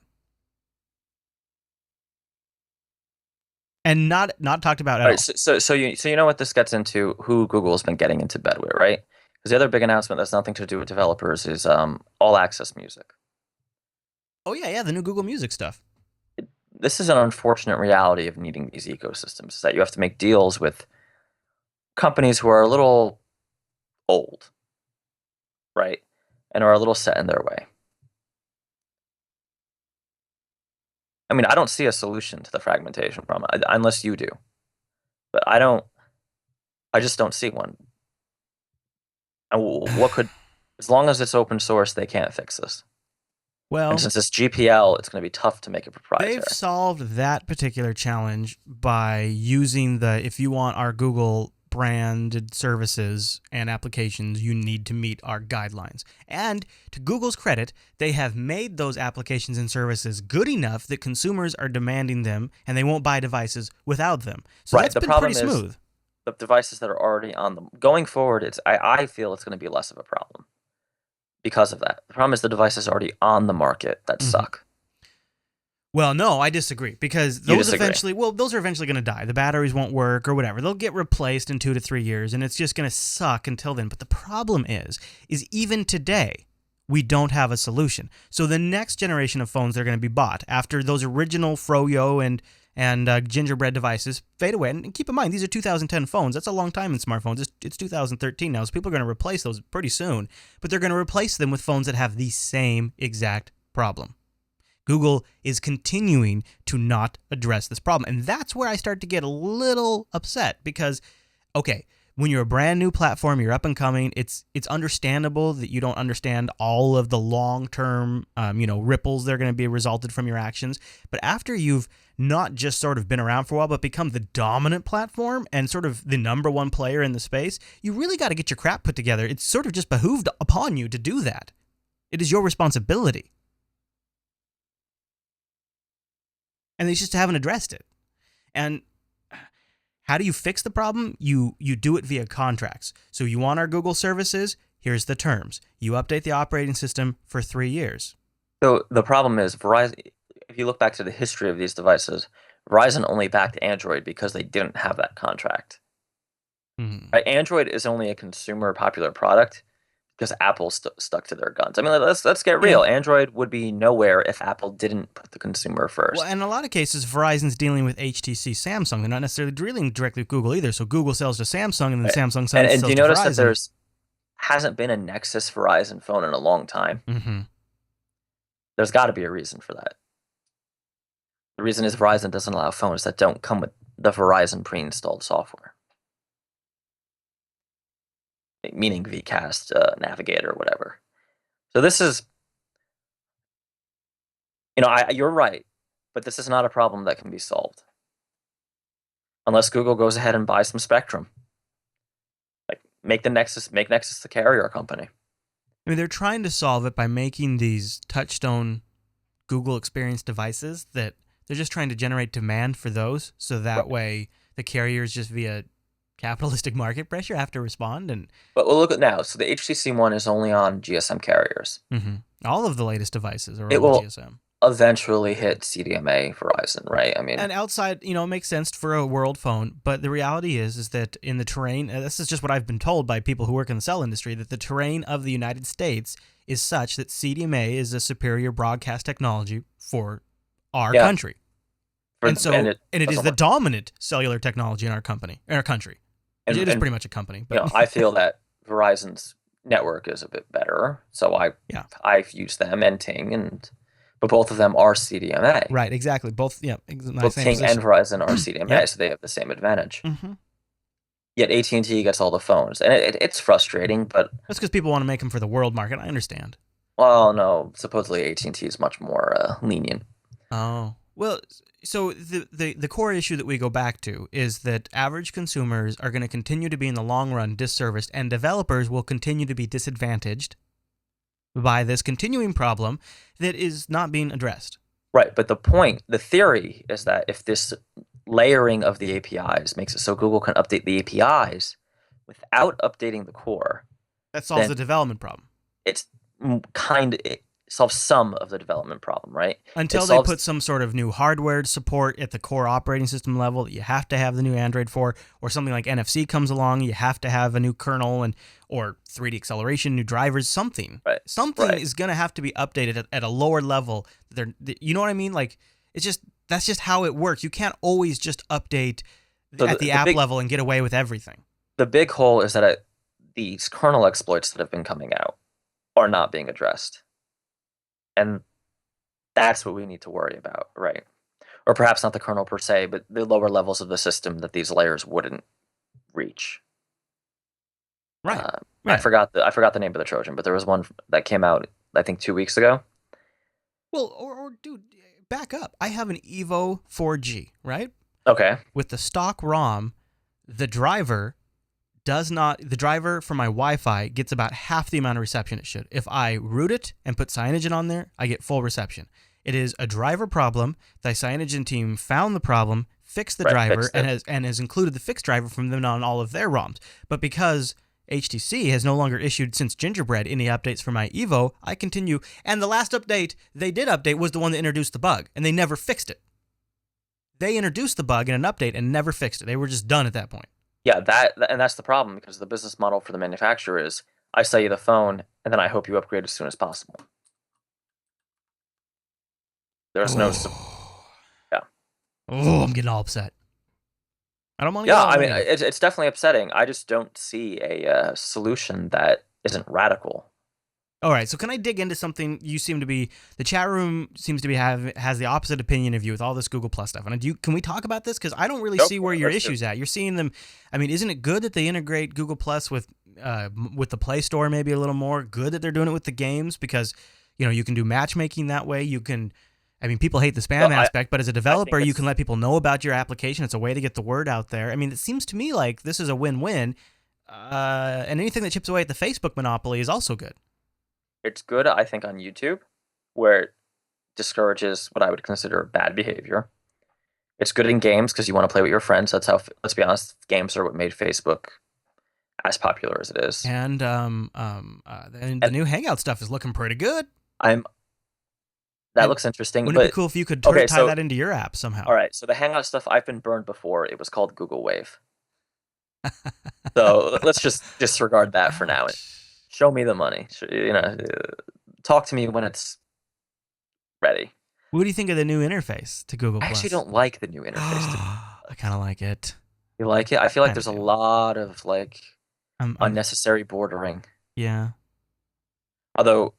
And not talked about at all. So you know what this gets into, who Google's been getting into bed with, right? Because the other big announcement that's nothing to do with developers is all access music. Oh yeah, the new Google Music stuff. This is an unfortunate reality of needing these ecosystems, is that you have to make deals with companies who are a little old, right? And are a little set in their way. I mean, I don't see a solution to the fragmentation problem, unless you do. But I just don't see one. And what could, as long as it's open source, they can't fix this. Well, and since it's GPL, it's going to be tough to make it proprietary. They've solved that particular challenge by using if you want our Google branded services and applications, you need to meet our guidelines. And to Google's credit, they have made those applications and services good enough that consumers are demanding them and they won't buy devices without them. So right. That's The been problem pretty smooth. Is the devices that are already on them. Going forward, I feel it's going to be less of a problem because of that. The problem is the devices already on the market that suck. Well, no, I disagree, because those are eventually going to die. The batteries won't work or whatever. They'll get replaced in 2 to 3 years, and it's just going to suck until then. But the problem is even today, we don't have a solution. So the next generation of phones that are going to be bought after those original Froyo and gingerbread devices fade away. And keep in mind, these are 2010 phones. That's a long time in smartphones. It's 2013 now, so people are going to replace those pretty soon. But they're going to replace them with phones that have the same exact problem. Google is continuing to not address this problem. And that's where I start to get a little upset because, okay, when you're a brand new platform, you're up and coming, it's understandable that you don't understand all of the long-term ripples that are going to be resulted from your actions. But after you've not just sort of been around for a while, but become the dominant platform and sort of the number one player in the space, you really got to get your crap put together. It's sort of just behooved upon you to do that. It is your responsibility. And they just haven't addressed it. And how do you fix the problem? You do it via contracts. So you want our Google services? Here's the terms. You update the operating system for 3 years. So the problem is Verizon, if you look back to the history of these devices, Verizon only backed Android because they didn't have that contract. Mm-hmm. Right? Android is only a consumer popular product because Apple stuck to their guns. I mean, let's get real. Yeah. Android would be nowhere if Apple didn't put the consumer first. Well, in a lot of cases, Verizon's dealing with HTC, Samsung. They're not necessarily dealing directly with Google either. So Google sells to Samsung, and then Samsung sells to Verizon. And do you notice that there's hasn't been a Nexus Verizon phone in a long time? Mm-hmm. There's got to be a reason for that. The reason is Verizon doesn't allow phones that don't come with the Verizon pre-installed software. Meaning VCast, Navigator, or whatever. So this is, you're right, but this is not a problem that can be solved. unless Google goes ahead and buys some spectrum. Like make Nexus the carrier company. I mean, they're trying to solve it by making these touchstone Google Experience devices that they're just trying to generate demand for those, so that way the carriers just via capitalistic market pressure have to respond. But we'll look at now. So the HTC One is only on GSM carriers. All of the latest devices are It on will GSM. Eventually hit CDMA Verizon, right? I mean, and outside, it makes sense for a world phone, but the reality is that in the terrain, this is just what I've been told by people who work in the cell industry, that the terrain of the United States is such that CDMA is a superior broadcast technology for our country. And it is the dominant cellular technology in our country. It is pretty much a company. But I feel that Verizon's network is a bit better, so I've used them and Ting, but both of them are CDMA. Right, exactly. Both Ting and Verizon are CDMA, so they have the same advantage. Yet AT&T gets all the phones, and it's frustrating, but that's because people want to make them for the world market. I understand. Well, no, supposedly AT&T is much more lenient. Oh, well, so the core issue that we go back to is that average consumers are going to continue to be in the long run disserviced, and developers will continue to be disadvantaged by this continuing problem that is not being addressed. Right, but the theory is that if this layering of the APIs makes it so Google can update the APIs without updating the core, that solves the development problem. It solves some of the development problem, right? Until they put some sort of new hardware support at the core operating system level that you have to have the new Android for, or something like NFC comes along, you have to have a new kernel or 3D acceleration, new drivers, something. Right. Something is going to have to be updated at a lower level. You know what I mean? Like, that's just how it works. You can't always just update at the app level and get away with everything. The big hole is that these kernel exploits that have been coming out are not being addressed. And that's what we need to worry about, right? Or perhaps not the kernel per se, but the lower levels of the system that these layers wouldn't reach. Right. I forgot the name of the Trojan, but there was one that came out, I think, 2 weeks ago. Well, or dude, back up. I have an Evo 4G, right? Okay. With the stock ROM, the driver for my Wi-Fi gets about half the amount of reception it should. If I root it and put Cyanogen on there, I get full reception. It is a driver problem. The Cyanogen team found the problem, fixed the driver, and has included the fixed driver from them on all of their ROMs. But because HTC has no longer issued since Gingerbread any updates for my Evo, I continue. And the last update they did update was the one that introduced the bug, and they never fixed it. They introduced the bug in an update and never fixed it. They were just done at that point. Yeah, and that's the problem, because the business model for the manufacturer is I sell you the phone and then I hope you upgrade as soon as possible. There's no Oh, I'm getting all upset. I don't want to. Yeah, I mean, it's definitely upsetting. I just don't see a solution that isn't radical. All right, so can I dig into something? The chat room seems to be has the opposite opinion of you with all this Google Plus stuff. And can we talk about this? Because I don't really see where your issue's at. You're seeing them. I mean, isn't it good that they integrate Google Plus with the Play Store maybe a little more? Good that they're doing it with the games, because you can do matchmaking that way. You can. I mean, people hate the spam aspect, but as a developer, you can let people know about your application. It's a way to get the word out there. I mean, it seems to me like this is a win-win. And anything that chips away at the Facebook monopoly is also good. It's good, I think, on YouTube, where it discourages what I would consider bad behavior. It's good in games because you want to play with your friends. That's how, let's be honest, games are what made Facebook as popular as it is. And the new Hangout stuff is looking pretty good. That looks interesting. Wouldn't it be cool if you could tie that into your app somehow? All right, so the Hangout stuff, I've been burned before. It was called Google Wave. So let's just disregard that for now. Show me the money. Talk to me when it's ready. What do you think of the new interface to Google Plus? I actually don't like the new interface. I kind of like it. You like it? I feel like there's a lot of unnecessary bordering. Yeah. Although,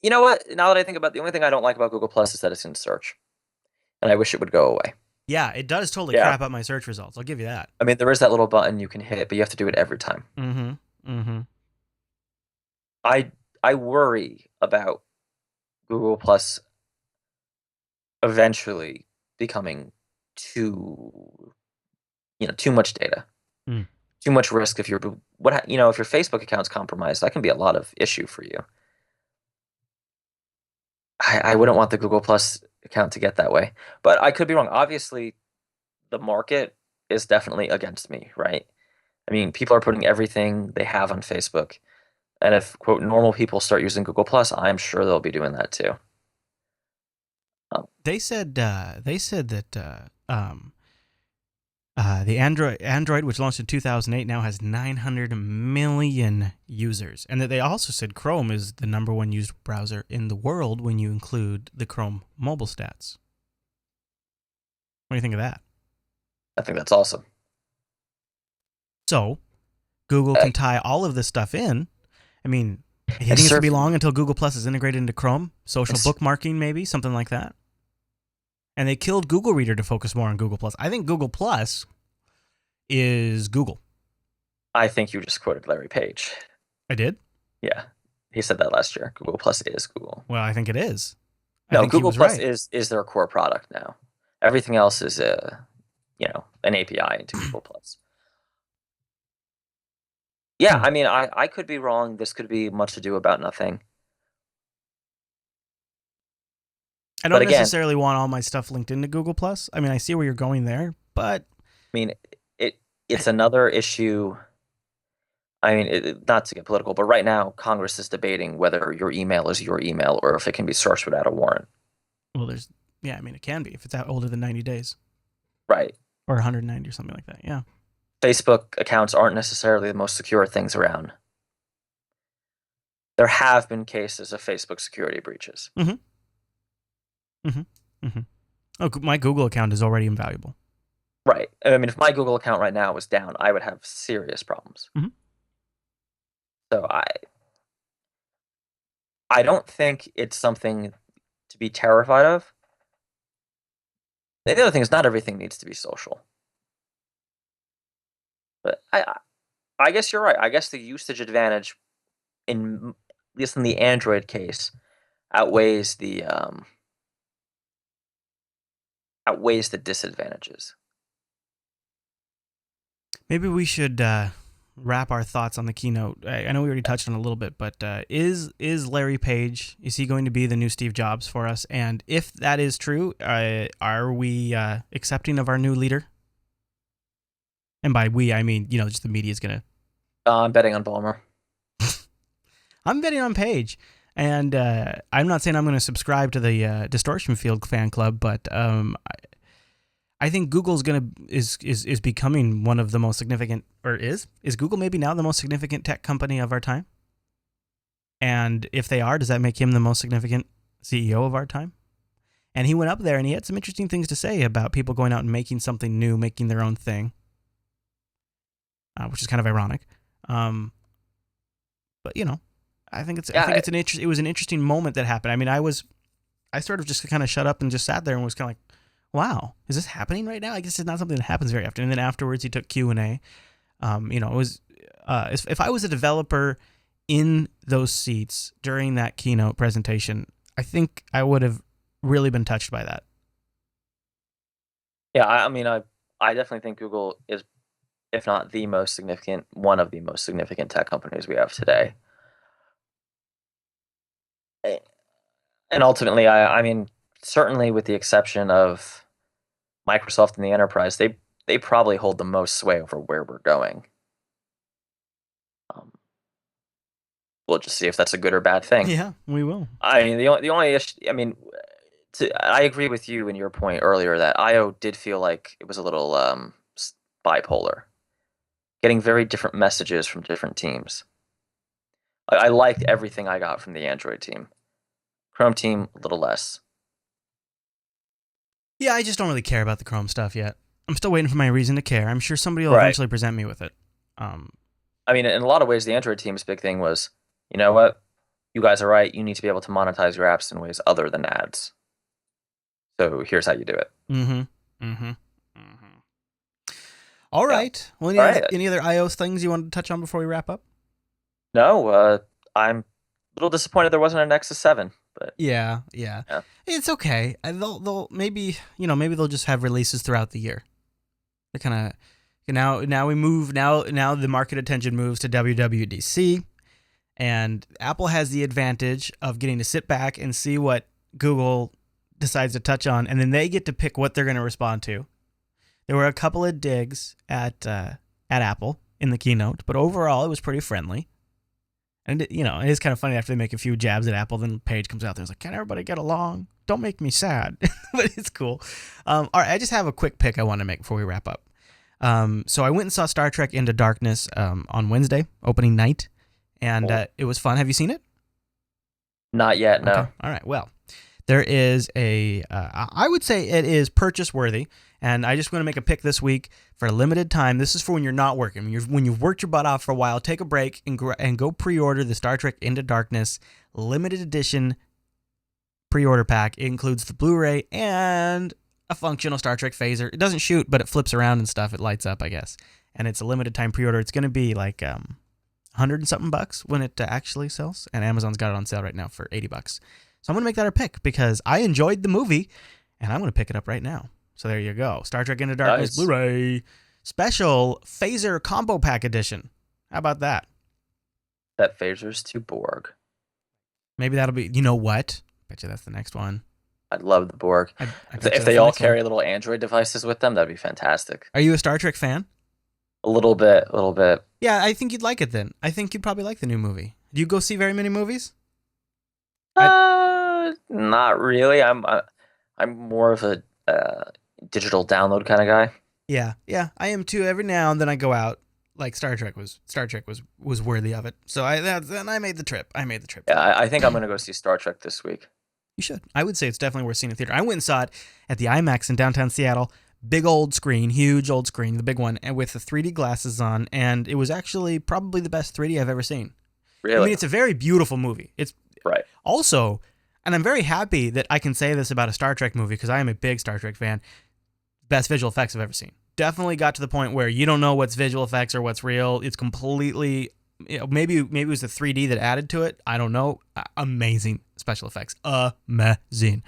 you know what? Now that I think about it, the only thing I don't like about Google Plus is that it's in search, and I wish it would go away. Yeah, it does totally crap up my search results. I'll give you that. I mean, there is that little button you can hit, but you have to do it every time. I worry about Google Plus eventually becoming too too much data, Mm. too much risk. If your if your Facebook account's compromised, that can be a lot of issue for you. I wouldn't want the Google Plus account to get that way, but I could be wrong. Obviously, the market is definitely against me, right? I mean, people are putting everything they have on Facebook, and if quote normal people start using Google Plus, I'm sure they'll be doing that too. They said that the Android, which launched in 2008, now has 900 million users, and that they also said Chrome is the #1 used browser in the world when you include the Chrome mobile stats. What do you think of that? I think that's awesome. So, Google can tie all of this stuff in. I mean, you think it's going to be long until Google Plus is integrated into Chrome? Social bookmarking, maybe? Something like that? And they killed Google Reader to focus more on Google Plus. I think Google Plus is Google. I think you just quoted Larry Page. I did? Yeah. He said that last year. Google Plus is Google. Well, I think it is. No, Google Plus is their core product now. Everything else is an API into Google Plus. Yeah, I mean, I could be wrong. This could be much ado about nothing. I don't necessarily want all my stuff linked into Google Plus. I mean, I see where you're going there, but I mean, it's another issue. I mean, not to get political, but right now Congress is debating whether your email is your email or if it can be searched without a warrant. Well, I mean, it can be if it's older than 90 days. Right. Or 190 or something like that, yeah. Facebook accounts aren't necessarily the most secure things around. There have been cases of Facebook security breaches. Mm-hmm. Oh, my Google account is already invaluable. Right. I mean, if my Google account right now was down, I would have serious problems. Mm-hmm. So I don't think it's something to be terrified of. The other thing is not everything needs to be social. But I guess you're right. I guess the usage advantage, at least in the Android case, outweighs the disadvantages. Maybe we should wrap our thoughts on the keynote. I know we already touched on it a little bit, but is Larry Page, is he going to be the new Steve Jobs for us? And if that is true, are we accepting of our new leader? And by we, I mean, just the media is going to... I'm betting on Ballmer. I'm betting on Page. And I'm not saying I'm going to subscribe to the Distortion Field fan club, but I think Google's is becoming one of the most significant, or is Google maybe now the most significant tech company of our time? And if they are, does that make him the most significant CEO of our time? And he went up there and he had some interesting things to say about people going out and making something new, making their own thing, which is kind of ironic. But I think it was an interesting moment that happened. I mean, I sort of just kind of shut up and just sat there and was kind of like, wow, is this happening right now? I guess it's not something that happens very often. And then afterwards, he took Q&A. It was if I was a developer in those seats during that keynote presentation, I think I would have really been touched by that. Yeah, I mean, I definitely think Google is, if not the most significant, one of the most significant tech companies we have today. And ultimately, I mean, certainly with the exception of Microsoft and the enterprise, they probably hold the most sway over where we're going. We'll just see if that's a good or bad thing. Yeah, we will. I mean, the only issue, I mean, I agree with you in your point earlier that I/O did feel like it was a little bipolar, getting very different messages from different teams. I liked everything I got from the Android team. Chrome team, a little less. Yeah, I just don't really care about the Chrome stuff yet. I'm still waiting for my reason to care. I'm sure somebody will eventually present me with it. I mean, in a lot of ways, the Android team's big thing was, you know what? You guys are right. You need to be able to monetize your apps in ways other than ads. So here's how you do it. All right. Yeah. Well, any other iOS things you wanted to touch on before we wrap up? No, I'm a little disappointed there wasn't a Nexus 7, But yeah. It's okay. They'll maybe they'll just have releases throughout the year. They're kind of now we move now the market attention moves to WWDC, and Apple has the advantage of getting to sit back and see what Google decides to touch on, and then they get to pick what they're going to respond to. There were a couple of digs at Apple in the keynote, but overall it was pretty friendly. And it is kind of funny after they make a few jabs at Apple, then Paige comes out there and is like, "Can everybody get along? Don't make me sad." But it's cool. All right, I just have a quick pick I want to make before we wrap up. So I went and saw Star Trek Into Darkness on Wednesday, opening night, and it was fun. Have you seen it? Not yet, no. Okay. All right, well, there is I would say it is purchase worthy, and I just want to make a pick this week for a limited time. This is for when you're not working. When you've worked your butt off for a while, take a break and go pre-order the Star Trek Into Darkness limited edition pre-order pack. It includes the Blu-ray and a functional Star Trek phaser. It doesn't shoot, but it flips around and stuff. It lights up, I guess. And it's a limited time pre-order. It's going to be like $100 and something bucks when it actually sells, and Amazon's got it on sale right now for $80. So I'm going to make that our pick because I enjoyed the movie, and I'm going to pick it up right now. So there you go. Star Trek Into Darkness Nice. Blu-ray special phaser combo pack edition. How about that? That phasers to Borg. Maybe that'll be, you know what? Bet you that's the next one. I'd love the Borg. I bet you If that's they the all next one. carry little Android devices with them, that'd be fantastic. Are you a Star Trek fan? A little bit. Yeah, I think you'd like it then. I think you'd probably like the new movie. Do you go see very many movies? Not really. I'm more of a digital download kind of guy. Yeah, I am too. Every now and then I go out. Like Star Trek was worthy of it. So then I made the trip. Yeah, I think I'm gonna go see Star Trek this week. You should. I would say it's definitely worth seeing in theater. I went and saw it at the IMAX in downtown Seattle. Big old screen, huge old screen, the big one, and with the 3D glasses on, and it was actually probably the best 3D I've ever seen. Really? I mean, it's a very beautiful movie. It's right. Also, and I'm very happy that I can say this about a Star Trek movie because I am a big Star Trek fan. Best visual effects I've ever seen. Definitely got to the point where you don't know what's visual effects or what's real. It's completely, maybe it was the 3D that added to it. I don't know. Amazing special effects. Amazing.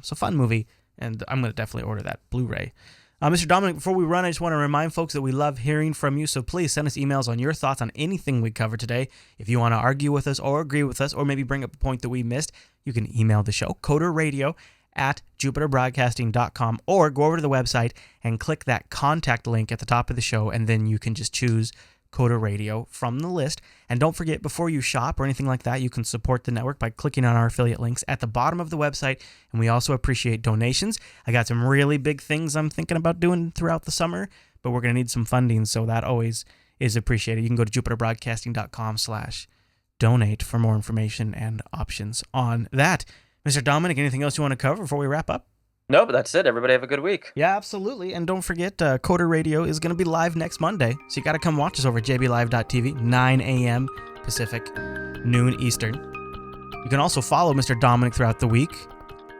So fun movie, and I'm going to definitely order that Blu-ray. Mr. Dominic, before we run, I just want to remind folks that we love hearing from you, so please send us emails on your thoughts on anything we covered today. If you want to argue with us or agree with us or maybe bring up a point that we missed, you can email the show, coderradio@jupiterbroadcasting.com, or go over to the website and click that contact link at the top of the show, and then you can just choose Coder Radio from the list. And don't forget, before you shop or anything like that, you can support the network by clicking on our affiliate links at the bottom of the website, and we also appreciate donations. I got some really big things I'm thinking about doing throughout the summer, but we're going to need some funding, so that always is appreciated. You can go to jupiterbroadcasting.com/donate for more information and options on that. Mr. Dominic, anything else you want to cover before we wrap up? No, but that's it. Everybody have a good week. Yeah, absolutely. And don't forget, Coder Radio is going to be live next Monday, so you got to come watch us over at jblive.tv, 9 a.m. Pacific, noon Eastern. You can also follow Mr. Dominic throughout the week.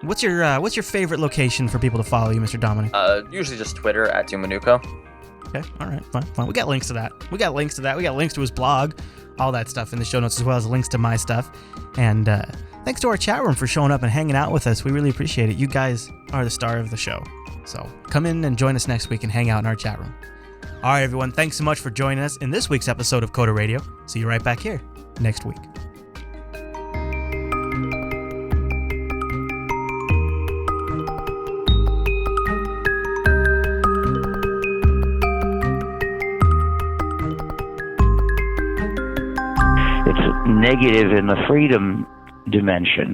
What's your favorite location for people to follow you, Mr. Dominic? Usually just Twitter @Dumanuko. Okay, all right, fine. We got links to that. We got links to his blog, all that stuff in the show notes, as well as links to my stuff. And thanks to our chat room for showing up and hanging out with us. We really appreciate it. You guys are the star of the show. So come in and join us next week and hang out in our chat room. All right, everyone. Thanks so much for joining us in this week's episode of Coder Radio. See you right back here next week. It's negative in the freedom dimension.